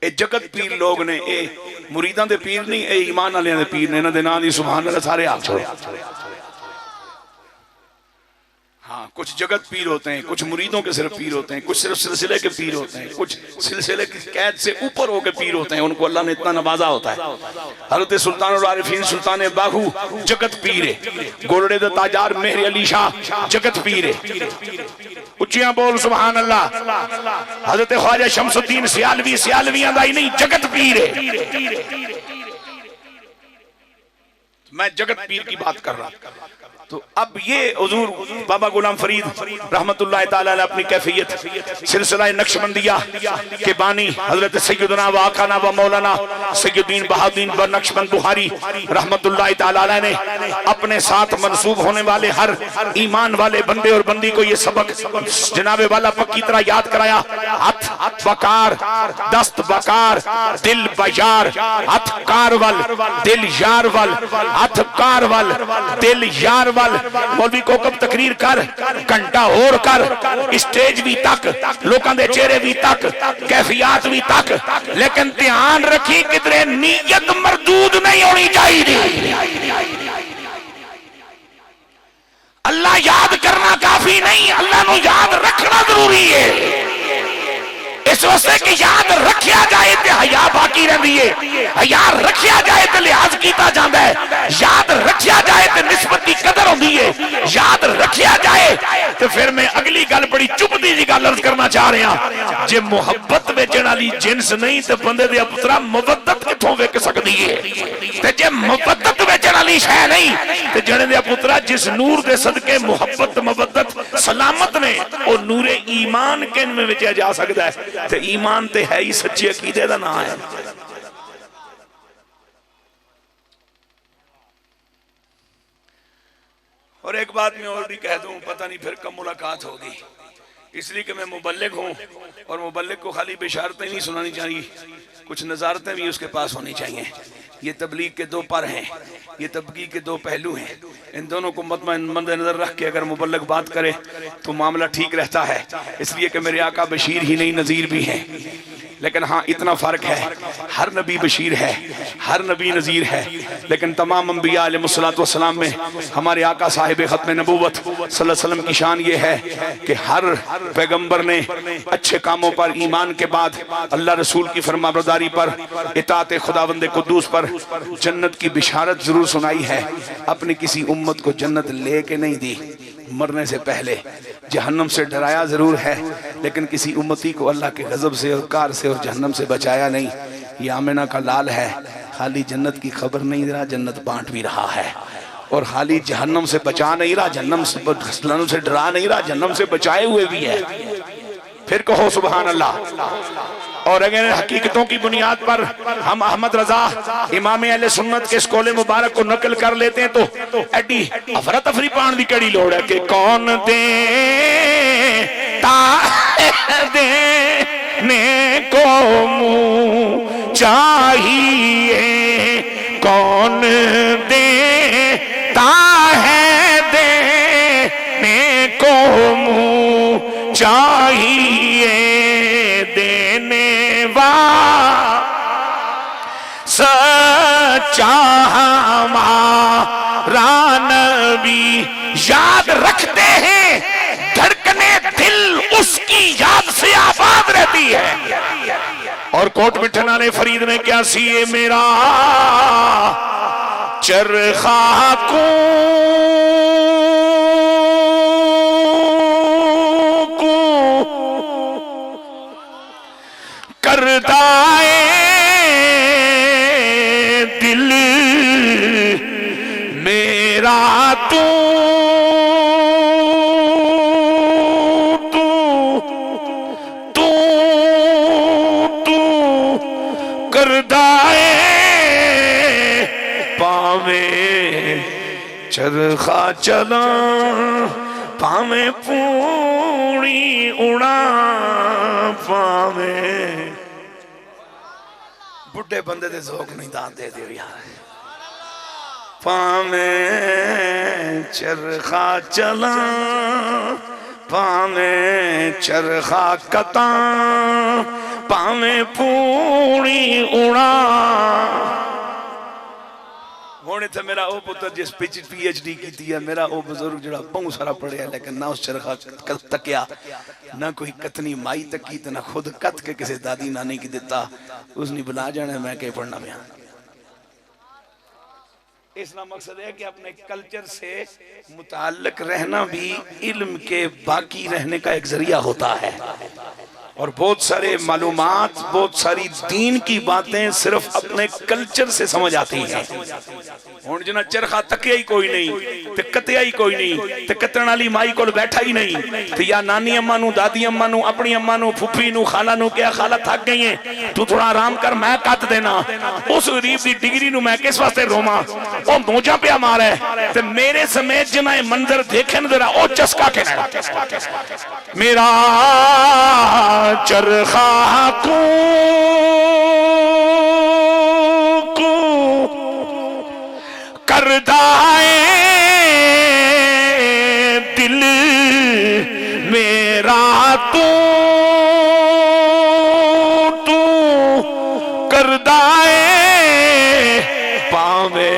ये जगत पीर लोग ने, ये मुरीदां दे पीर नहीं, ये ईमान वालियां दे पीर ने। इन्हां दे नाम दी सुभान अल्लाह सारे हाथ छोड़ो। हाँ, कुछ जगत पीर होते हैं, कुछ मुरीदों के सिर्फ पीर होते हैं, कुछ सिर्फ सिलसिले के पीर होते हैं, कुछ सिलसिले की कैद से ऊपर होकर पीर होते हैं। उनको अल्लाह ने इतना नवाजा होता है। हज़रत सुल्तान और आरिफीन सुल्तान बाहू जगत पीर है। गोरड़े दा ताजार मेहर अली शाह जगत पीर है। उच्चियां बोल सुभान अल्लाह। हज़रत ख्वाजा शमसुद्दीन सियालवी सियालवियां दा ही नहीं, जगत पीर है। मैं जगत पीर की बात कर रहा। तो अब ये हुजूर बाबा गुलाम फरीद रहमतुल्लाह ताला अलैह अपनी कैफियत सिलसिला नक्शबंदिया के बानी हजरत सैयदना व आकाना व मौलाना सैयदीन बहाउद्दीन व नक्शबंद बुखारी रहमतुल्लाह ताला अलैह ने अपने साथ मंसूब होने वाले हर ईमान वाले बंदे और बंदी को ये सबक जनाबे वाला पक्की तरह याद कराया। हथ बकार, दस्त बकार, दिल बजार, हथ कारवल, दिल यारवल, हथ कारवल, दिल यारवल। मौलवी को कब तकरीर कर, घंटा होर कर, स्टेज भी तक, लोगों के चेहरे भी तक, कैफियत भी तक, लेकिन ध्यान रखी किधरे नीयत मरदूद नहीं होनी चाहिए। अल्लाह याद करना काफी नहीं, अल्लाह को याद रखना जरूरी है। इस वास्ते कि याद रखा जाए तो हया बाकी रही है, हया रखा जाए तो लिहाज किया जाता है, याद रखा जाए तो निस्बत की कदर होती है, याद रखा जाए तो फिर मैं अगली गल बड़ी चुभदी जी गल अर्ज करना चाह रहा। जे मुहब्बत वेचण वाली जिन्स नहीं तो बंदे दे पुत्रा मुवद्दत कित्थों विक सकदी है? ते जे मुवद्दत वेचण वाली शै नहीं तो जणे दे पुत्रा जिस नूर दे सदके मुहब्बत मुवद्दत सलामत ने वो नूरे ईमान किन में वेचा जा सकता है? ते ईमान ते है ही सच्चे अकीदे दा नाम है। और एक बात मैं और भी कह दूं, पता नहीं फिर कब मुलाकात होगी, इसलिए कि मैं मुबल्लिग हूं और मुबल्लिग को खाली बिशारतें नहीं सुनानी चाहिए, कुछ नज़ारतें भी उसके पास होनी चाहिए। ये तबलीग के दो पर हैं, ये तबलीग के दो पहलू हैं। इन दोनों को मद्देनजर रख के अगर मुबल्लिग बात करे तो मामला ठीक रहता है, इसलिए कि मेरे आका बशीर ही नहीं नज़ीर भी हैं। लेकिन हाँ, इतना फ़र्क है, हर नबी बशीर है, हर नबी नज़ीर है, लेकिन तमाम अंबिया अलैहिस्सलातु वस्सलाम में हमारे आका साहिब ख़त्म नबूवत सल्लल्लाहु अलैहि वसल्लम की शान ये है कि हर पैगंबर ने अच्छे कामों पर ईमान के बाद अल्लाह रसूल की फरमाबरदारी पर, इताअत खुदावंद कुद्दूस पर जन्नत की बिशारत जरूर सुनाई है। अपनी किसी उम्मत को जन्नत ले के नहीं दी, मरने से पहले जहन्नम से डराया जरूर है, लेकिन किसी उम्मती को अल्लाह के गजब से और कार से और जहन्नम से बचाया नहीं। ये आमिना का लाल है, खाली जन्नत की खबर नहीं रहा, जन्नत बांट भी रहा है। और खाली जहन्नम से बचा नहीं रहा, जहन्नम से डरा नहीं रहा, जहन्नम से बचाए हुए भी है। फिर कहो सुभान अल्लाह। और अगर हकीकतों की बुनियाद पर हम अहमद रजा इमाम अहले सुन्नत के इस कौले मुबारक को नकल कर लेते हैं तो एडी अफरा तफरी पान की कड़ी लोड़ है कि कौन दे देने को मुँह चाहिए, कौन देता है देने को मुँह चाहिए, देने सच्चा हमारा नबी। याद रखते हैं, धड़कने दिल उसकी याद से आबाद रहती है। और कोट मिठना ने फरीद में क्या सीए मेरा चरखा को करदाए दिल मेरा तू तू तू तू करदाए पावे चरखा चला पावे पूरी उड़ा पावे। बुढ़े बंदे दे ज़ौक़ नहीं दान दे दियो यार। पावे चरखा चला पावे चरखा कता पावे पूरी इतने मेरा वो पुत्र जिस PhD की है, मेरा वो बुजुर्ग जो बहुत सारा पढ़िया लेकिन ना उस चरखा तकिया, ना कोई कतनी माई तकी, तो ना खुद कत के किसी दादी नानी की दिता, उसने बुला जाना मैं क्या पढ़ना पाया। इसका मकसद है कि अपने कल्चर से मुताल्लिक रहना भी इल्म के बाकी रहने का एक जरिया होता है। और बहुत सारे मालूमात, बहुत सारी दीन की बातें सिर्फ अपने कल्चर से समझ आती हैं। हुण जिन्ना चरखा तकिया ही कोई नहीं, ते कतिया ही कोई नहीं, ते कतण वाली माई कोल बैठा ही नहीं, ते या नानी अम्मा नू, दादी अम्मा नू, अपनी अम्मा नू, फुफी नू, खाला नू क्या खाला थक गई है, तू थोड़ा आराम कर, मैं कत देना। उस गरीब की डिग्री नू मैं किस वास्ते रोमा? वो मोजा पे मारा है, ते मेरे समेत जिन्हें मंजर देखे जरा ओ चस्का के मेरा चरखा को करदा है दिल मेरा, तू करदा है पावे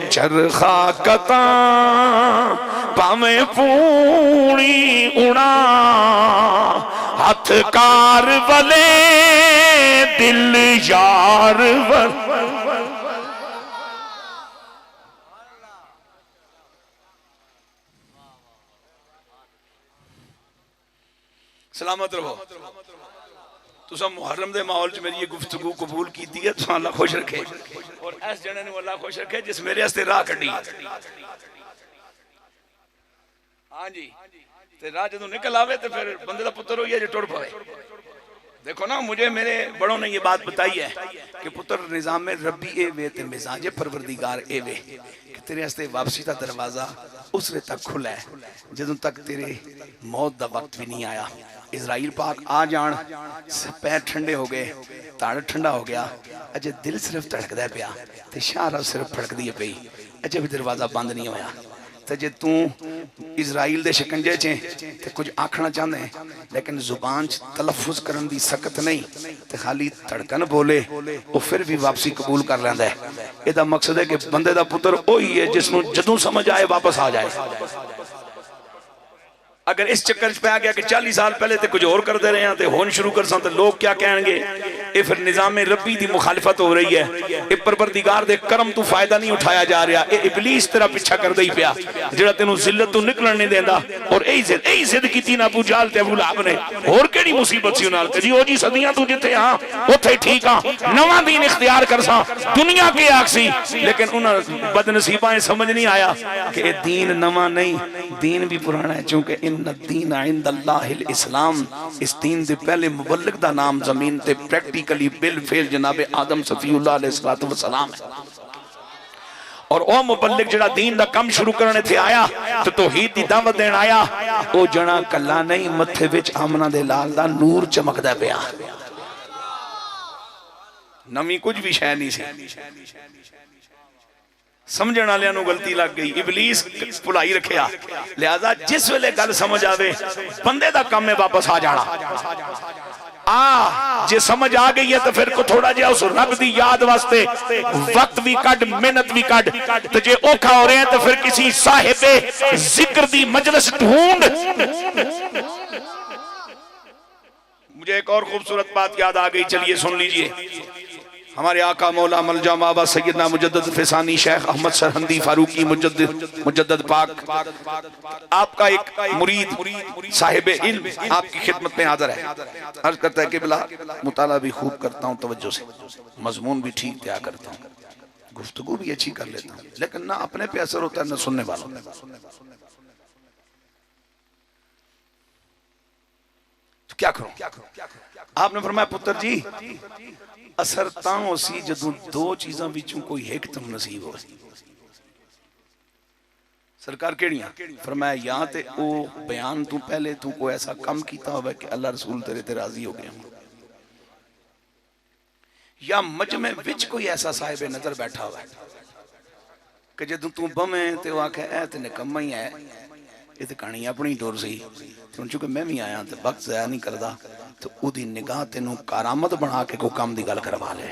चरखा कता, पावे पूरी उड़ा, हथ कार वले दिल यार सलामत रहो। तुसा मुहर्रम दे माहौल च मेरी ये गुफ्तगू कबूल की है, तो अल्लाह खुश रखे और इस जने नूं अल्लाह खुश रखे जिस मेरे वास्ते राह कड्डी। हाँ जी, ते राह जदों निकल आवे तो फिर बंदे दा पुत्र होइए जो टुर पवे। देखो ना, मुझे मेरे बड़ों ने ये बात बताई है कि पुत्र निजाम में रब्बी ए वे ते मिजाज परवरदिगार ए वे कि तेरे वास्ते वापसी का दरवाजा उसले तक खुला है जदों तक तेरे मौत का वक्त भी नहीं आया। इजराइल पाक आ जान, पैर ठंडे हो गए, धड़ ठंडा हो गया, अजे दिल सिर्फ धड़कदा पिया ते शाहरा सिर्फ फड़कदी पई, अजे भी दरवाजा बंद नहीं होया। तो जे तू इजराइल दे शिकंजे च कुछ आखना चाहते हैं लेकिन जुबान च तलफुज करन दी सकत नहीं, तो खाली धड़कन बोले, वो फिर भी वापसी कबूल कर लैंदा है। ਇਹਦਾ मकसद है कि बंदे दा पुत्र वही है जिसनों जदों समझ आए वापस आ जाए। अगर इस चक्कर च पै गया कि 40 साल पहले तो कुछ और करते रहे हैं तो हुण शुरू कर सन तो लोग क्या कहेंगे, ये फिर निजाम रब्बी की मुखालफत हो रही है, ये परवरदिगार दे करम तू फायदा नहीं उठाया जा रहा, ये इबलीस तेरा पीछा करदा ही पिया जेड़ा तेनू जिल्लत तू निकलन नहीं देंदा। और यही जिद कीती ना अबू जहल ते अबू लहब ने, होर केड़ी मुसीबत सी उनाल जी ओ जी सदियां तू जिथे हां उथे ठीक हां, नवा दीन इख्तियार करसा, दुनिया के आखसी, लेकिन उन्हां बदनसीबां समझ नहीं आया कि ये दीन नवा नहीं, दीन भी पुराना है। क्योंकि दीन इंदल्लाहिल इस्लाम, इस दीन दे पहले मुबल्लिग दा नाम जमीन ते प्रैक्टिकली बिल फेल जनाबे आदम सफीउल्लाह अलैहिस्सलातु वस्सलाम है। और ओ मुबल्लिग जेड़ा दीन दा काम शुरू करने थे आया तो तौहीद दी दावत देन आया, ओ जना कल्ला नहीं, मथे विच आमना दे लाल दा नूर चमकदा पिया, नवी कुछ भी शै नहीं सी। समझने वाले गलती लग गई, इबलीस भुलाई रखिया, लिहाजा जिस वेले गल समझ आवे बंदे दा काम है वापस आ जाना। जे समझ आ गई है तो फिर को थोड़ा जिहा उस रब दी याद वास्ते वक्त भी कट, मेहनत भी कट, तो जे औखा हो रहे हैं तो फिर किसी साहिबे जिक्र दी मजलिस ढूंढ। मुझे एक और खूबसूरत बात याद आ गई, चलिए सुन लीजिए। हमारे आका मौला मलजा बाबा सैयदना मुजद्दद फैसानी शेख अहमद सरहंदी फारूकी मुजद्दद पाक, आपका एक मुरीद साहिब इल्म आपकी खिदमत में हाजिर है। अर्ज करता है कि बिला मुताला भी खूब करता हूँ तवज्जो से, मजमून भी ठीक तैयार करता हूँ, गुफ्तगू भी अच्छी कर लेता हूँ, लेकिन ना अपने पे असर होता है ना सुनने वालों पे। तो क्या करूं? आपने फरमाया पुत्र जी असर तां होसी जदों दो चीज़ां विचों कोई एक तुम नसीब हो। सरकार केड़ियां? फरमाया या ते ओ बयान तू पहले तू कोई ऐसा काम कीता होवे कि अल्लाह रसूल तेरे ते राजी हो गए, या मजमे विच कोई ऐसा साहिब नजर बैठा हुआ कि जदों तू बमे ते ओ आखे ऐ ते निकम्मा ही है, ये तो कहानी अपनी डोर सी, चूंकि मैं भी आया तो वक्त ज़ाया नहीं करता, तो उदी निगाह तेनू करामत बना के कोई काम की गल करवा ले।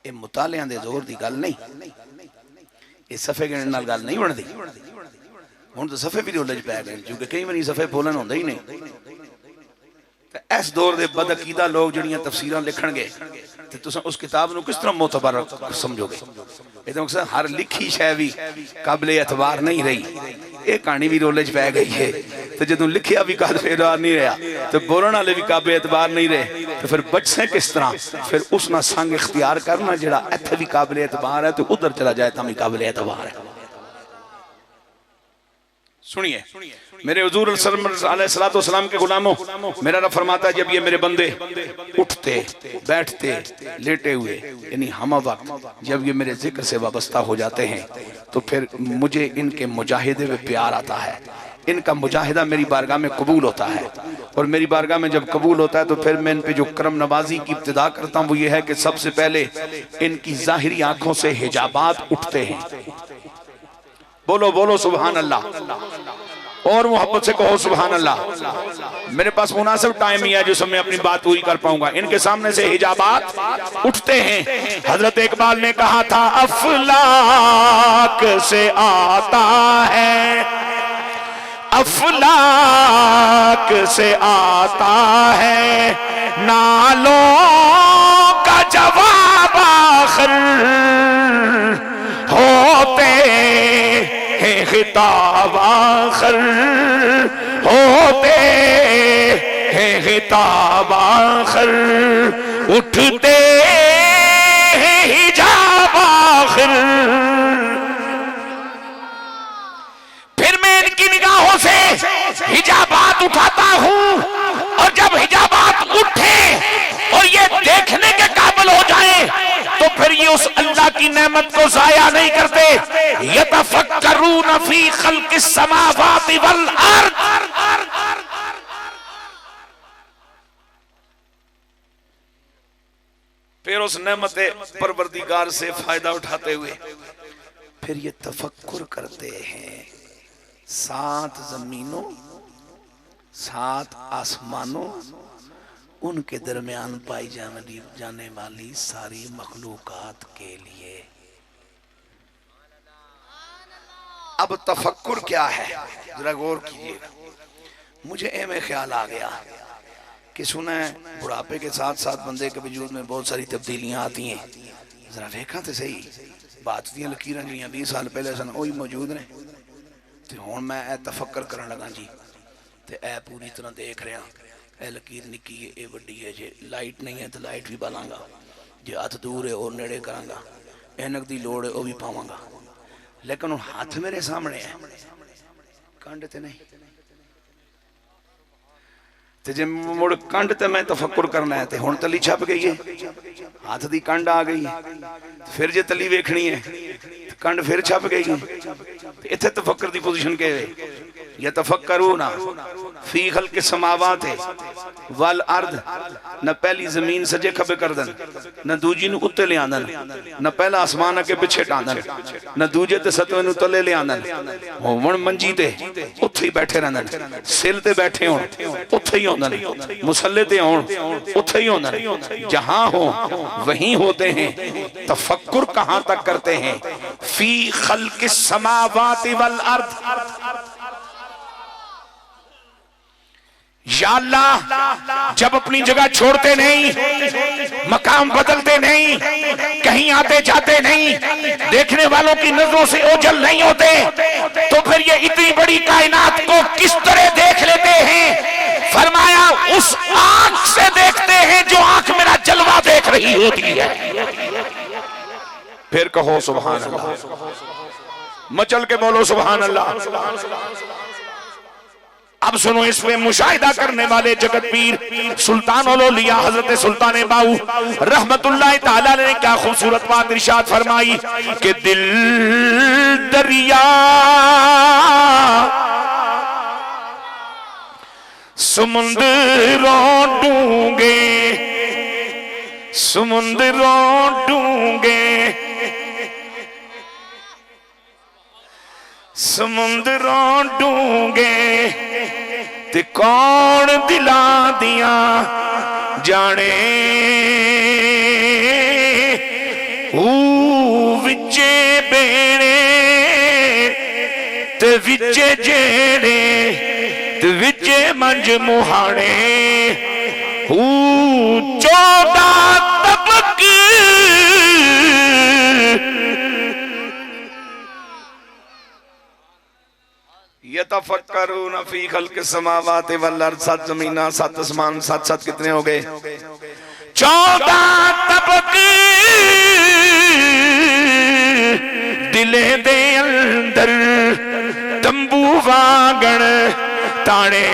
ये मुतालियां दे जोर दी गल नहीं, ये सफे गिणन नाल गल नहीं बनदी। हुण तो सफे भी रोले च पै गए क्योंकि कई बारी सफे बोलन होंदे ही नहीं। इस दौर के बदअकीदा लोग जड़ियां तफसीरां लिखणगे ते तुसां उस किताब नूं किस तरह मोतबर समझोगे? इहदा मकसद हर लिखी शै भी काबिल एतबार नहीं रही। ये कहानी भी रोले च पै गई है तो जदों लिखिया भी काबिल एतबार नहीं रहा तो बोलण वाले भी काबिल एतबार नहीं रहे तो फिर बचसे किस तरह? फिर उस नाल संग इख्तियार करना जिहड़ा इत्थे भी काबिल एतबार है तो उधर चला जाए तां भी काबिल एतबार है। सुनिए मेरे हुजूर अलैहिस्सलाम के गुलामों, मेरा रब फरमाता है जब ये मेरे बंदे उठते बैठते लेटे हुए यानी हम वक्त जब ये मेरे जिक्र से वाबस्ता हो जाते हैं तो फिर मुझे इनके मुजाहिदे में प्यार आता है। इनका मुजाहिदा मेरी बारगाह में कबूल होता है और मेरी बारगाह में जब कबूल होता है तो फिर मैं इन पे जो करम नवाजी की इब्तिदा करता हूँ वो ये है कि सबसे पहले इनकी जाहिरी आंखों से हिजाबात उठते हैं। बोलो बोलो सुभान अल्लाह और मोहब्बत से कहो सुभान अल्लाह। मेरे पास मुनासिब टाइम ही है जो मैं अपनी बात पूरी कर पाऊंगा। इनके सामने से हिजाबात उठते हैं। हजरत इकबाल ने कहा था अफलाक से आता है, अफलाक से आता है नालों का जवाब आखिर होते हैं खिताब आखिर होते हैं खिताब आखिर उठते हैं हिजाब आखिर। फिर मैं इनकी निगाहों से हिजाबात उठाता हूं और जब हिजाबात उठे और ये देखने के काबिल हो जाए तो फिर ये उस अल्लाह की नेमत को जाया नहीं करते। यतफक्करून फी खल्किस समावाति वल अर्द, फिर उस नेमत परवरदिगार से फायदा उठाते हुए फिर ये तफक्कुर करते हैं। 7 जमीनों 7 आसमानों उनके दरमियान पाई जाने वाली सारी मखलूकात के लिए। अब तफक्कुर क्या है जरा गौर कीजिएगा। मुझे में ख्याल आ गया कि सुना है बुढ़ापे के साथ साथ बंदे के वजूद में बहुत सारी तब्दीलियां आती हैं। जरा देखा तो सही बात दियां लकीरां जिहड़ियां 20 साल पहले सन वही मौजूद ने ते हुण मैं तफक्कर करन लगा जी ते पूरी तरह देख रहा। लकीर निकी है ये वड्डी है, जे लाइट नहीं है तो लाइट भी बालांगा, जे हथ दूर है और नेड़े करांगा, ऐनक की लोड़ है वह भी पावांगा। लेकिन हाथ मेरे सामने है कंड ते नहीं ते जे मुड़ कंड ते मैं तफक्कुर करना है तो हुण तली छप गई है, हाथ की कंड आ गई है। फिर जे तली वेखनी है कंड फिर छप गई है। इत्थे तफक्कर की पोजीशन के यतफक्करूना फी खल्किस समावाति वल अर्द, न पहली जमीन सजे खबे कर दन न दूजी नूं उत्ते ले आंदन, न पहला आसमान अगे पिछे टांदन न दूजे ते सतवें नूं तले ले आंदन। होवण मंजी ते उत्थे ही बैठे रहंदन, सिल ते बैठे होण उत्थे ही होंदन, मुसल्ले ते होण उत्थे ही होंदन। जहां हो वहीं होते हैं। तफक्कुर कहां तक करते हैं? फी खल्किस समावाति वल अर्द। या अल्लाह जब अपनी जगह छोड़ते नहीं, मकाम बदलते नहीं, कहीं आते जाते नहीं, देखने वालों की नजरों से ओझल नहीं होते, तो फिर ये इतनी बड़ी कायनात को किस तरह देख लेते हैं? फरमाया उस आंख से देखते हैं जो आंख मेरा जलवा देख रही होती है। फिर कहो सुभान अल्लाह, मचल के बोलो सुभान अल्लाह। अब सुनो, इसमें मुशाहिदा करने वाले जगत पीर सुल्तान औलिया हजरत सुल्तान बाऊ रहमतुल्लाह ताला ने क्या खूबसूरत बात इरशाद फरमाई कि दिल दरिया समुंदरों डूंगे, समुंदरों डूंगे, समुंदरों डूंगे ते कौन दिला दिया जाने, विचे जेड़े ते विचे मंज मुहाने 14 तबक यतफक्करून फी खल्क़ि समावाति वल अर्ज़ 7 ज़मीना 7 आसमान 7 कितने हो गए 14 तबक दिले दे अंदर तंबू वागण ताणे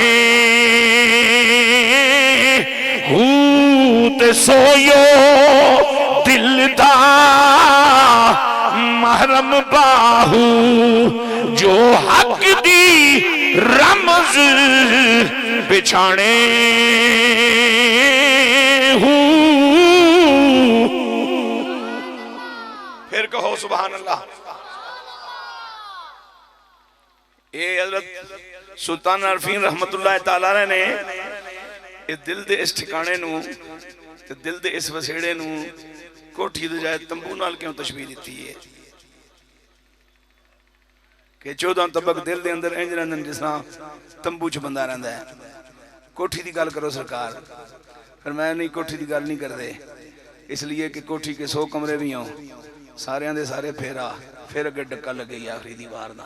ते सोयो दिल दा महरम बाहू जो हक दी रमज बिछाने फिर कहो सुभान अल्लाह। ये हज़रत सुल्तान अरफीन रहमतुल्लाह तआला ने इस दिल दे इस ठिकाने नू ते दिल दे इस वसेड़े नू कोठी दे जाए तंबू नाल क्यों तशबीह दी है कि 14 तबक दिल दे अंदर इंज रहंदे जिस तरह तंबू च बंदा रहंदा है। कोठी दी गल करो सरकार, पर मैं नहीं कोठी दी गल नहीं करदे, इसलिए कि कोठी के 100 कमरे भी हों सारे दे सारे फेरा फिर अगे डक्का लगे आखिरी दीवार दा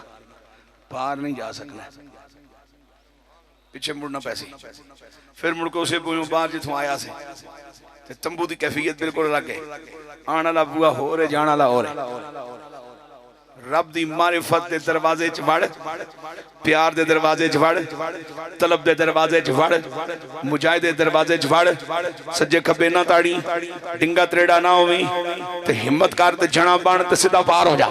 पार नहीं जा सकना, पिछे मुड़ना पैसे फिर मुड़ के उसे बाहर जिथों आया से ते तंबू की कैफियत बिल्कुल अलग है। आने वाला बुआ हो रहे जाने वाला हो रहे। रब दी मारिफत दे दरवाजे च वड़, प्यार दे दरवाजे च वड़, तलब दे दरवाजे च वड़, मुजाहिद दे दरवाजे च वड़, सज्जे खब्बे ना ताड़ी, डिंगा त्रेड़ा ना होवी ते हिम्मत कर ते जणा बन ते सीधा पार हो जा।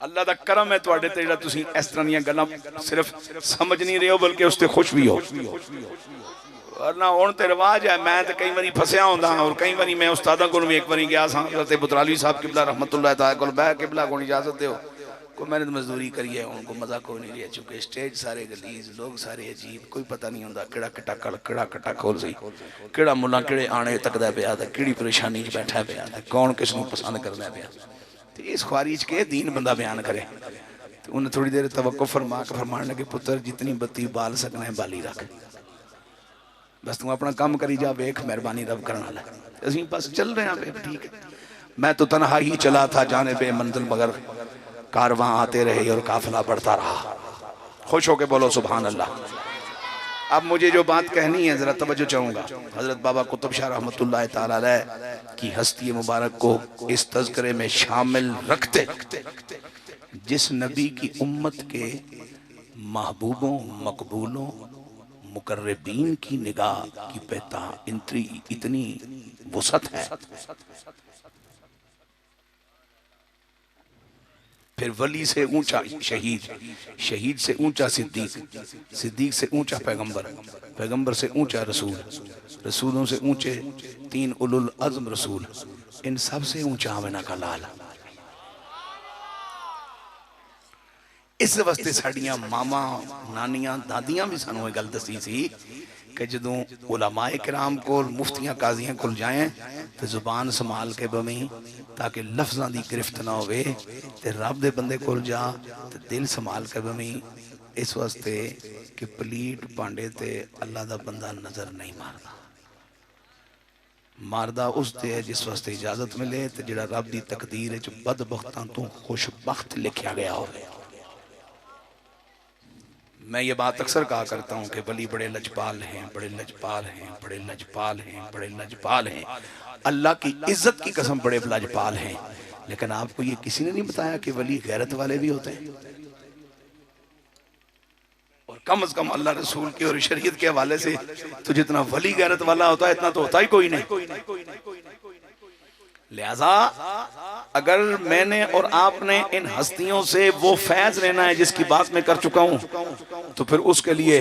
अल्लाह दा करम है तुहाडे ते जेड़ा तुसीं इस तरह दी गल्लां सिर्फ समझ नहीं रहे हो बल्कि उसते खुश भी हो। वरना हुण ते रिवाज है, मैं तो कई बारी फसिया होंदा और कई बारी मैं उस्तादा कोल भी एक बारी गया सा हज़रत बुतराली साहब किबला रहमतुल्लाह तआला कोल बह किबला को इजाजत दो को मैंने तो मजदूरी करी है, उनको मजा कोई नहीं रहा चुके स्टेज सारे गलीज लोग सारे अजीब, कोई पता नहीं होंदा केड़ा कटा कल केड़ा कटा खोल सी केड़ा मुल्ला केड़े आने तकदा पिया ते केड़ी परेशानी च बैठा पिया ते कौन किस नूं पसंद करदा पिया। इस ख्वारी च के दीन बंदा बयान करे तो उन्हें थोड़ी देर तवक्को फरमा के फरमान लगे पुत्र जितनी बत्ती बाल सकना है बाली रख, बस तू अपना काम करी जा, वेख मेहरबानी रब करने वाला। असीं बस चल रहे हैं ठीक है। मैं तो तन्हा ही चला था जाने बे मंजिल मगर कारवां आते रहे और काफिला बढ़ता रहा। खुश होके बोलो सुभान अल्लाह। अब मुझे जो बात कहनी है जरा तवज्जो चाहूंगा। हजरत बाबा कुतुब शाह रहमतुल्लाह तआला अलैह की हस्ती मुबारक को इस तज़किरे में शामिल रखते जिस नबी की उम्मत के महबूबों मकबूलों मुकर्रबीन की निगाह की बेता इतनी वसत है, फिर वली से ऊंचा शहीद, शहीद से ऊंचा सिद्दीक, सिद्दीक से ऊंचा पैगंबर, पैगंबर से ऊंचा रसूल, रसूलों से ऊंचे 3 उलुल अज़्म रसूल, इन सब से ऊंचा आमिना का लाल। इस वास्ते साड़ियां मामा नानियां दादियां भी सानू ये गल दसी सी कि जदों उलमाए किराम को मुफ्तियां काजियां को जाएं तो जुबान संभाल के बमी ताकि लफ्ज़ां दी गिरफ्त ना होवे ते रब दे बंदे को जा तो दिल संभाल के बमी, इस वास्ते कि पलीट भांडे ते अल्लाह दा बंदा नजर नहीं मारदा, मारदा उस ते जिस वास्ते इजाजत मिले ते जिहड़ा रब दी तकदीर च बदबख्तां तो खुशबख्त लिखा गया होवे। मैं ये बात अक्सर कहा करता हूँ कि वली बड़े लजपाल हैं, बड़े लजपाल हैं, बड़े लजपाल हैं, बड़े लजपाल हैं, अल्लाह की इज्जत की कसम बड़े लजपाल हैं। लेकिन आपको ये किसी ने नहीं बताया कि वली गैरत वाले भी होते हैं, और कम से कम अल्लाह रसूल की और शरीयत के हवाले से तो जितना वली गैरत वाला होता है इतना तो होता ही कोई नहीं। लिहाजा अगर मैंने और आपने इन हस्तियों से वो फैज लेना है जिसकी बात मैं कर चुका हूं तो फिर उसके लिए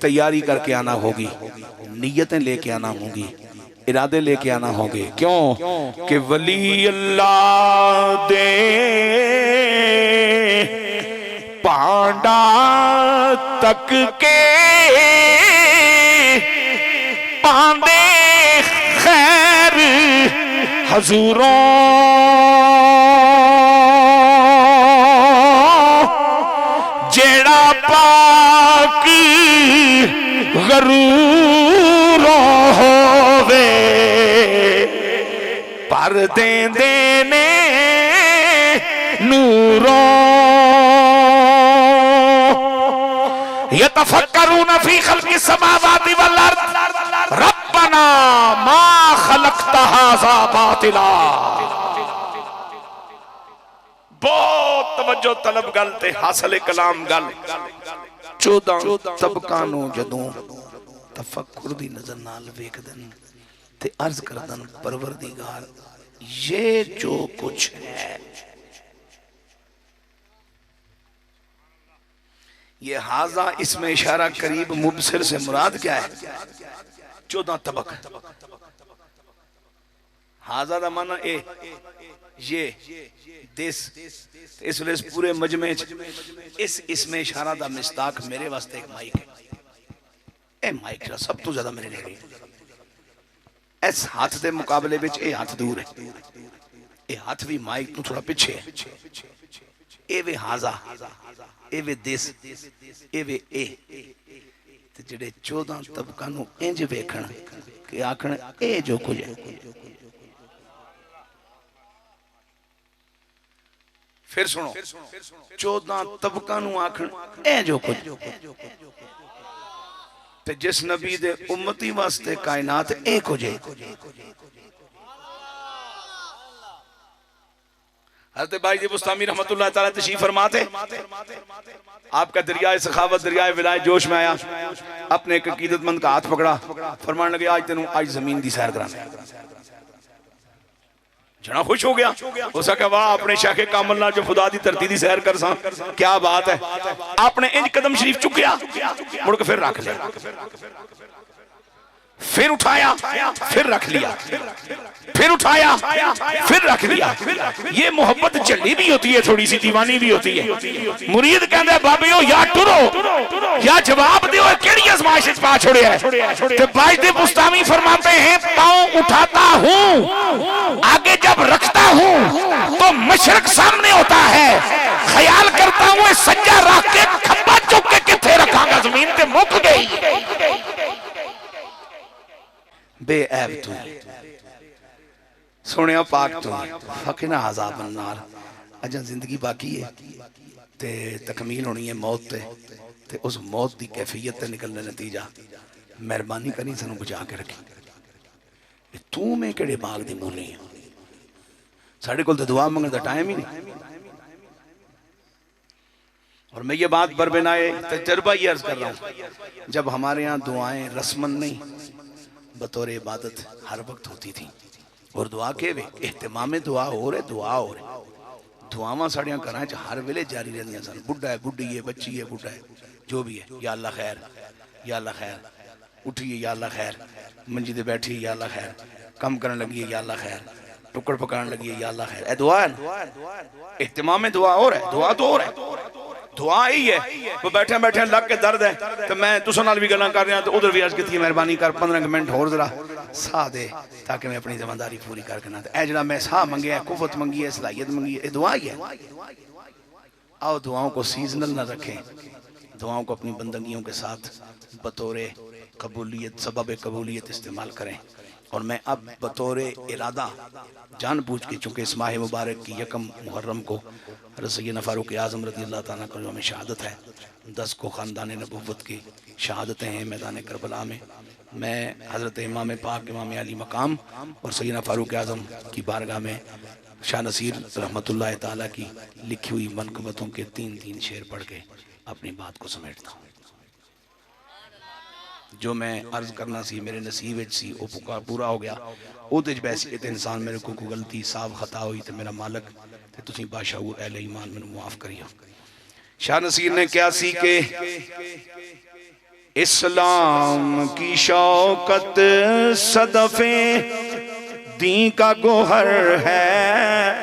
तैयारी करके आना होगी, नीयतें लेके आना होंगी, इरादे लेके आना होंगे। क्यों कि वली अल्लाह दे पांडा तक के पांडे खैर हजूरों गरूरो होवे पर देंदे ने नूरो यतफक्करूना फी खल्क़ि समावाति वल अर्द रब्बना मा खलक़्ता हाज़ा बातिला। बहुत तवज्जो तलब गल ते हासिल कलाम गल 14 तबका नू जदों तफक्कुर दी नजर नाल वेखदन ते अर्ज करदन परवरदिगार ये जो कुछ है ये हाजा इसमें इशारा करीब मुबसिर से मुराद क्या है? 14 तबक। हाजा दा माना ए ये दिस इस वेले पूरे मजमे इस इसमें इशारा दा मिस्ताक मेरे वास्ते एक माइक है। ए माइक दा सब तो ज्यादा मेरे नेड़े इस हाथ दे मुकाबले विच ए हाथ दूर है। ए हाथ भी माइक तो थोड़ा पीछे है। ए वे हाजा ए वे दिस ए वे ए ते जेड़े 14 तबका नू इंज वेखण कि आखण ए जो कुछ है। फिर सुनो 14 तबका नू आखण ए जो कुछ ते जिस नबी दे उम्मती वास्ते कायनात ए कुछ है। हज़रत बायज़ीद बुस्तामी रहमतुल्लाह ताला तशरीफ फरमाते आपका दरियाए सखावत दरियाए विलायत जोश में आया। अपने एक अकीदतमंद का हाथ पकड़ा फरमान लगे आज तेनू आज जमीन दी सैर कराना। जना खुश हो गया उस कहा वाह अपने शेखे कामल नाल जो खुदा दी धरती दी सैर कर सा क्या बात है। आपने इंज कदम शरीफ चुकया मुड़ के फिर रख लिया फिर उठाया फिर रख लिया फिर उठाया फिर रख लिया। ये मोहब्बत जल्दी भी होती है थोड़ी सी दीवानी भी होती है। मुरीद कहंदा बाबे ओ या टुरो या जवाब दो केड़ी आजमाइश च पा छोड़या है। ते बायज़ीद बुस्तामी फरमाते हैं पांव उठाता हूं आगे जब रखता हूं तो मशरक सामने होता है। ख्याल करता हूं सज्जा रख के खब्बा चुक के किथे रखांगा जमीन ते मुक गई। बेऐब तू सोनिया पाक तू फकिना अज़ाब अन्नार। अजा जिंदगी बाकी है ते तकमील होनी है मौत ते उस मौत की कैफियत ते निकलने नतीजा मेहरबानी करी सानू बचा के रखी। तू मैं केड़े बाग दी मूली है साढ़े कोल तो दुआ मंगने का टाइम ही नहीं। और मैं ये बात बरबिनाए तजर्बा ही अर्ज कर रहा हूँ जब हमारे यहाँ दुआएं रस्मन नहीं बतौर इबादत हर वक्त होती थी और दुआ के वे एहतमाम दुआ हो रहे दुआवां साड़ियां घरां च हर वेले जारी रहंदियां सन। बुढ़ा है बुढ़ी है बच्ची है बुढ़ा है जो भी है या अल्लाह खैर या अल्लाह खैर उठिए या अल्लाह खैर मंजी ते बैठी या अल्लाह खैर कम करन लगी है या अल्लाह खैर टुकड़ पकाने लगी है या अल्लाह खैर। ए दुआ है एहतमाम दुआ हो रहा है दुआ तो हो रहा है दुआ ही है। वो बैठे बैठे लग के दर्द है तो मैं तुसां नाल भी गल्लां कर रहा तो उधर भी अर्ज की मेहरबानी कर 15 मिनट होर जरा साह दे ताकि मैं अपनी जिम्मेदारी पूरी करके ना ए जरा मैं साह मंगे कुव्वत मंगी है सलाहियत मंगी है दुआ ही है। आओ दुआओं को सीजनल ना रखें दुआओं को अपनी बंदगियों के साथ बतौर कबूलियत सबब कबूलियत इस्तेमाल करें। और मैं अब बतौर इरादा जानबूझ के चूँकि इस माह मुबारक की यकम मुहर्रम को सैयदना फारूक आज़म रज़ी अल्लाह ताला को में शहादत है 10 को ख़ानदान नबुव्वत की शहादतें हैं मैदान करबला में। मैं हज़रत इमाम पाक इमाम अली मकाम और सैयदना फारूक आज़म की बारगाह में शाह नसीर रहमतुल्लाह ताला की लिखी हुई मनक़बतों के 3 शेर पढ़ के अपनी बात को समेटता हूँ। जो मैं अर्ज करना सी मेरे नसीब सी वो पूरा हो गया। उहदे वैसे तो इंसान मेरे को कोई गलती साफ खता हुई तो मेरा मालक ते तुसीं बाशाऊर अहले ईमान मैनू माफ करियो। शाह नसीर ने क्या सी के इस्लाम की शौकत सदफे दी का गोहर है।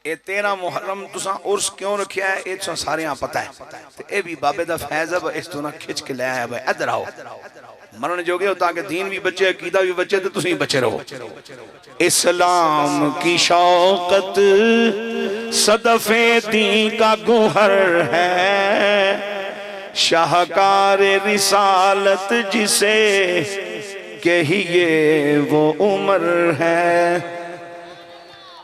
ये 13 मुहर्रम तुसा उर्स क्यों रखिया है ये तुसा सारे पता है ते ये भी बाबे दा फैज़ है इस तो ना खिंच के ले आया भाई इधर आओ मरने जोगे हो ताकि दीन भी बचे अकीदा भी बचे तो तुसी बचे रहो। इस्लाम की शौकत सदफे दी का गोहर है शाहकार रिसालत जिसे कहिए वो उम्र है,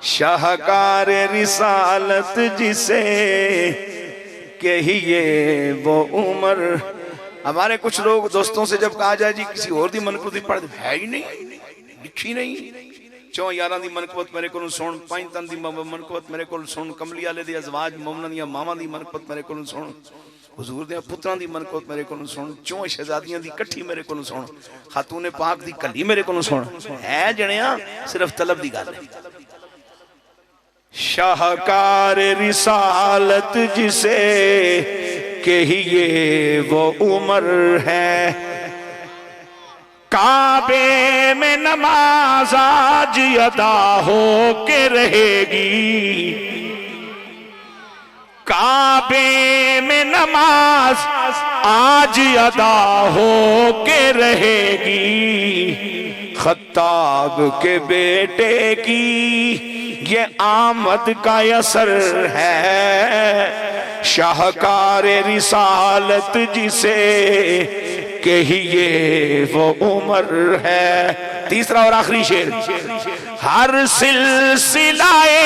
शाहकार रिसालत जिसे कहिए वो उम्र। हमारे कुछ लोग दोस्तों से जब कहा जाए जी किसी और दी मनक़बत पढ़, है ही नहीं, लिखी नहीं। 4 11 दी मनक़बत मेरे को सुन, 5 तन दी मनक़बत मेरे को सुन, कमली वाले दी अज़वाज मोमना दी मावां दी मनक़बत मेरे को सुन, हुजूर दे पुत्रां दी मनक़बत मेरे को सुन, 4 शहजादियां दी इकट्ठी मेरे को सुन, खातून पाक दी कली मेरे को सुन। है जणिया सिर्फ तलब दी गल है। शाहकार रिसालत जिसे कहिए वो उम्र है, काबे में नमाज आज अदा हो के रहेगी, काबे में नमाज आज अदा हो के रहेगी, खत्ताब के बेटे की ये आमद का असर है, शाहकार रिसालत जिसे कहिए वो उम्र है। तीसरा और आखिरी शेर, हर सिलसिलाए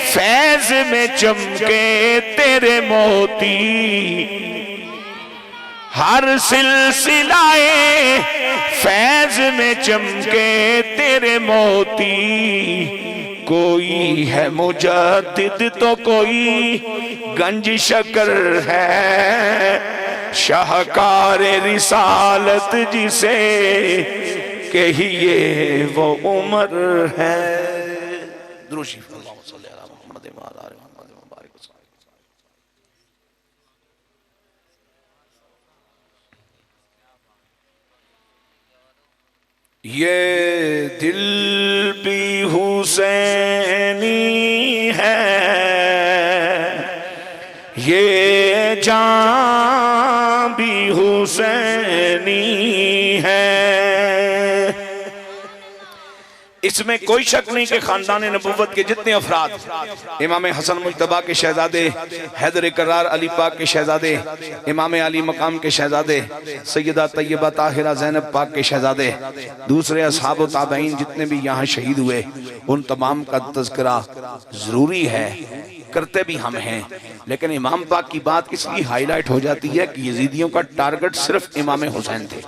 फैज में चमके तेरे मोती, हर सिलसिलाए फैज में चमके तेरे मोती, कोई है मुजद्दिद तो कोई गंज शकर है, शाहकार रिसालत जिसे कहिए वो उम्र है। दुरूद ये दिल भी हुसैनी है, ये जान भी हुसैनी है, इसमें कोई शक नहीं कि खानदान नबुव्वत के जितने अफराद, इमाम हसन मुज्तबा के शहजादे, हैदर करार अली पाक के शहजादे, इमाम अली मकाम के शहजादे, सैयदा तैयबा ताहिरा ज़ैनब पाक के शहजादे, दूसरे असहाब व ताबईन जितने भी यहाँ शहीद हुए, उन तमाम का तज़किरा ज़रूरी है, करते भी हम हैं। लेकिन इमाम पाक की बात इसलिए हाईलाइट हो जाती है कि यजीदियों का टारगेट सिर्फ इमाम हुसैन थे,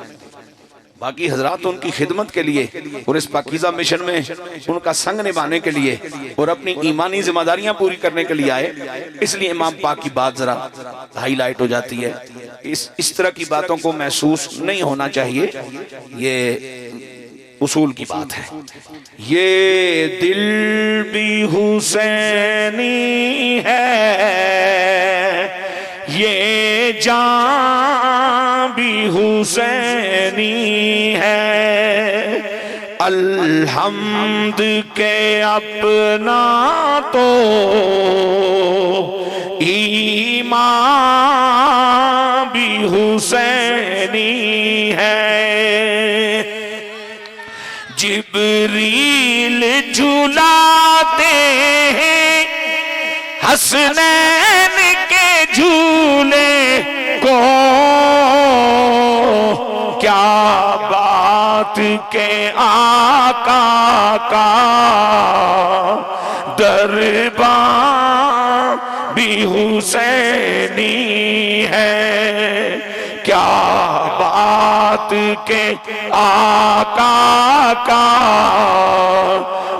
बाकी हजरात तो उनकी खिदमत के लिए और इस पाकीज़ा मिशन में उनका संग निभाने के लिए और अपनी ईमानी जिम्मेदारियां पूरी करने के लिए आए, इसलिए इमाम पाक की बात जरा हाईलाइट हो जाती है। इस तरह की बातों को महसूस नहीं होना चाहिए, ये उसूल की बात है। ये दिल भी हुसैनी है, ये जान भी हुसैनी है, अल्हम्द के अपना तो ईमान भी हुसैनी है, जिब्रील झूलाते हैं हसनैन के झूले को, क्या बात के आका का दरबार भी हुसैनी है, क्या बात के आका का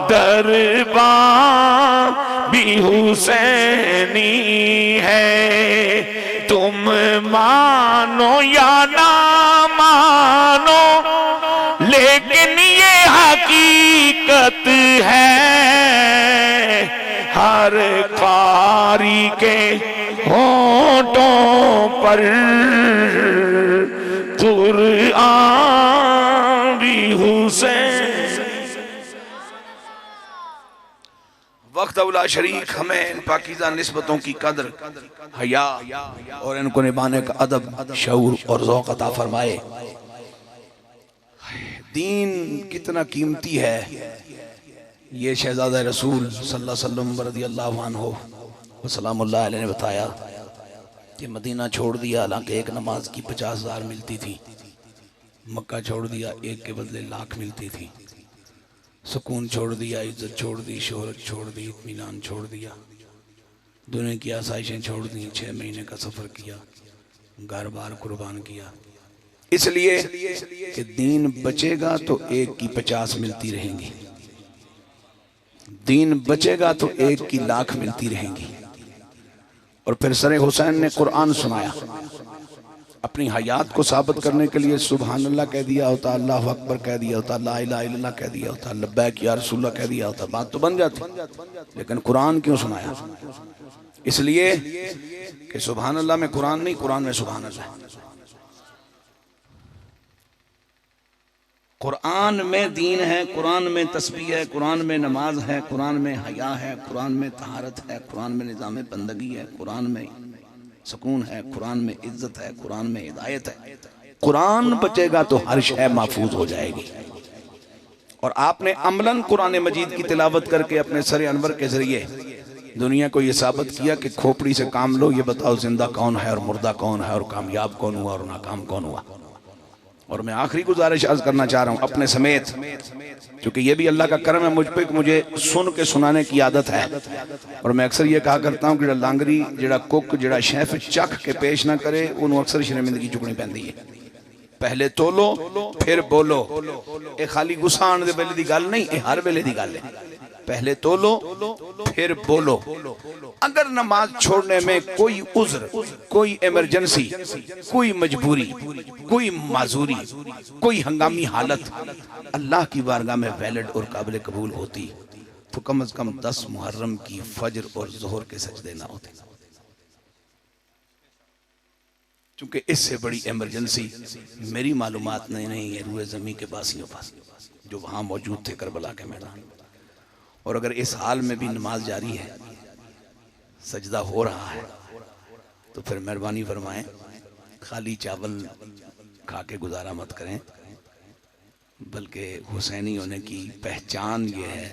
दरबार भी हुसैनी है, तुम मानो या ना मानो लेकिन ये हकीकत है, हर कारी के होठों पर कुरान भी हुसैन। वक्त अवला शरीक हमें इन पाकीज़ा निस्बतों की कदर, हया और इनको निभाने का अदब, शऊर और ज़ौक़ अता फरमाए। दीन कितना कीमती है, ये शहज़ादा रसूल सल्लल्लाहु अलैहि वसल्लम रज़ियल्लाहु अन्हु व सलामुल्लाह अलैहि ने बताया। कि मदीना छोड़ दिया, हालांकि एक नमाज की 50,000 मिलती थी। मक्का छोड़ दिया, एक के बदले लाख मिलती थी। सुकून छोड़ दिया, इज्जत छोड़ दी, शोहरत छोड़ दी, इत्मीनान छोड़ दिया, दुनिया की आसाइशें छोड़ दी, 6 महीने का सफ़र किया, घर बार कुर्बान किया, इसलिए कि दीन बचेगा तो एक की 50 मिलती रहेंगी, दीन बचेगा तो एक की लाख मिलती रहेंगी। और फिर सरे हुसैन ने कुरान सुनाया, अपनी हयात को साबित करने के लिए सुबहान अल्लाह कह दिया होता, अल्लाह अकबर कह दिया होता, ला इलाहा इल्लल्लाह कह दिया होता, लब्बैक या रसूलल्लाह कह दिया होता, बात तो बन जाती। लेकिन कुरान क्यों सुनाया? इसलिए कि सुबहान अल्लाह में कुरान नहीं, कुरान में सुबहान अल्लाह। कुरान में दीन है, कुरान में तस्बीह है, कुरान में नमाज है, कुरान में हया है, कुरान में तहारत है, कुरान में निज़ाम बंदगी है, कुरान में सुकून है, कुरान में इज्जत है, कुरान में हिदायत है। कुरान बचेगा तो हर शय महफूज हो जाएगी। और आपने अमलन कुरान मजीद की तिलावत करके अपने सर अनवर के जरिए दुनिया को ये साबित किया कि खोपड़ी से काम लो, ये बताओ जिंदा कौन है और मुर्दा कौन है, और कामयाब कौन हुआ और नाकाम कौन हुआ। और मैं आखिरी गुजारिश अर्ज करना चाह रहा हूँ अपने समेत, क्योंकि ये भी अल्लाह का करम है मुझ पे, मुझे सुन के सुनाने की आदत है। और मैं अक्सर ये कहा करता हूँ कि लांगरी जिहड़ा कुक जिहड़ा शेफ चख के पेश ना करे, उन्होंने अक्सर शर्मिंदगी चुकनी पैंदी है। पहले तोलो फिर बोलो, ये खाली गुस्सा आने वेले दी गल नहीं, ये हर वेले दी गल है। पहले तोलो फिर बोलो। अगर नमाज छोड़ने में कोई उज्र, कोई इमरजेंसी, कोई मजबूरी, कोई माजूरी, कोई हंगामी हालत अल्लाह की बारगाह में वैलिड और काबिल कबूल होती तो कम अज कम 10 मुहर्रम की फजर और जोहर के सजदे ना होते। चूंकि इससे बड़ी इमरजेंसी मेरी मालूमात नहीं है रूए ज़मीं के बासियों पास जो वहां मौजूद थे करबला के मैदान। और अगर इस हाल में भी नमाज जारी है, सजदा हो रहा है, तो फिर मेहरबानी फरमाएं खाली चावल खा के गुजारा मत करें, बल्कि हुसैनी होने की पहचान ये है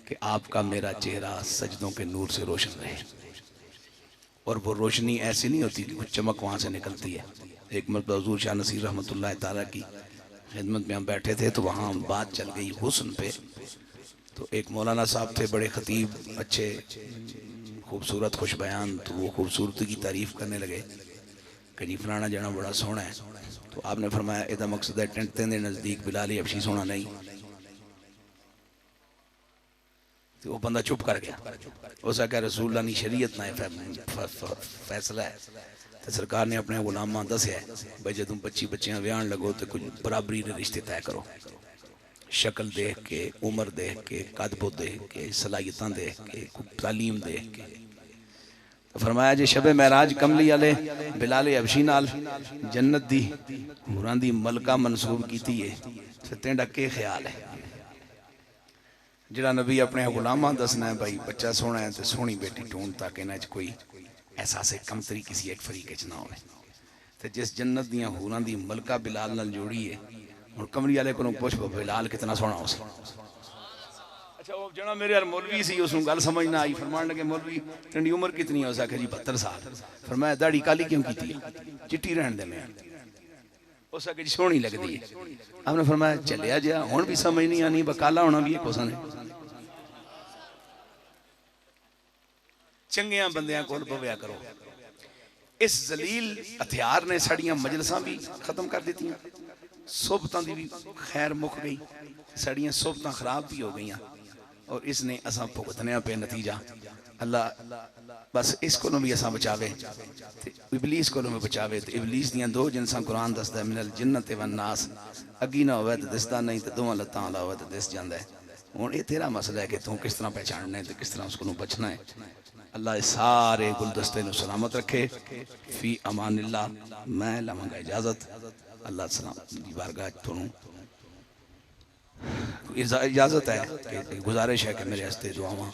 कि आपका मेरा चेहरा सजदों के नूर से रोशन रहे। और वो रोशनी ऐसी नहीं होती कि कुछ चमक वहाँ से निकलती है। एक मरतबा हुज़ूर शाह नसीर रहमतुल्लाह ताला की खिदमत में हम बैठे थे, तो वहाँ बात चल गई हुस्न पे। तो एक मौलाना साहब थे, बड़े खतीब, अच्छे खूबसूरत खुश बयान, तो वो खूबसूरती की तारीफ़ करने लगे कि जी फलाना जना बड़ा सोहना है। तो आपने फरमाया इहदा मकसद है टेंट के नज़दीक बिलाल हबशी सोहना नहीं। तो वो बंदा चुप कर गया। उस कहा रसूलुल्लाह नी शरीयत ना फैसला है, तो सरकार ने अपने गुलामा दसिया भाई जो तुम 25 बच्चियां व्याहन लगो तो कुछ बराबरी के रिश्ते तय करो, शक्ल देख के, उम्र देख के, कदबो देख के, सलाहियत देख के, तालीम देख के। तो फरमाया जी शबे महराज कमली वाले बिलाल हबशी नाल जन्नत दी हुरां दी मलका मनसूब कीती है, ते तेरा के ख्याल है? जिहड़ा नबी अपने गुलामा दसना है भाई बच्चा सोहना है तो सोहनी बेटी ढूंढ, ताकि इन्हां च कोई एहसास कमतरी किसी एक फरीक च ना होवे। ते जिस जन्नत दियां हुरां दी मलका बिलाल नाल जोड़ी है, हुण कमरी वाले कोलों पुछ बिलाल कितना सोहना हो सी। अच्छा वो जना मेरे यार मौलवी सी, उसनूं गल समझ ना आई। फरमान लगे मौलवी तेरी उम्र कितनी है? उस आखे जी 72 साल। फरमाया दाढ़ी काली क्यों की? चिट्टी रहन देने। उस आखे जी सोहनी लगदी है। आपने फरमाया चलिया जा, हुण भी समझ नहीं आनी, बकाला होना भी एक हुस्न है। चंगियां बंदियां कोल पवया करो। इस जलील हथियार ने साड़ियां मजलसां भी खत्म कर दी, सोबतां दी भी खैर मुक गई, साड़ियां सोबतां खराब भी हो गई, और इसने असां भुगतने पे नतीजा। अल्लाह बस इस कोलों भी असां बचावे, इबलीस कोलों भी बचावे। तो इबलीस दियां 2 जिनसां कुरान दसदा है, मिनल जिन्नत वन नास। अगी ना होवे तो दिसदा नहीं, तो दोवां लत्तां वाला होवे तो दिस जांदा है। हुण ये तेरा मसला है कि तू किस तरह पहचानना है तो किस तरह उसको बचना है। अल्लाह सारे गुलदस्ते को सलामत रखे। फी अमानिल्लाह। मैं लवांगा इजाजत। अल्लाह सलाम की बारगाह थोनू इजाजत है कि गुजारिश है कि मेरे हस्ते दुआवां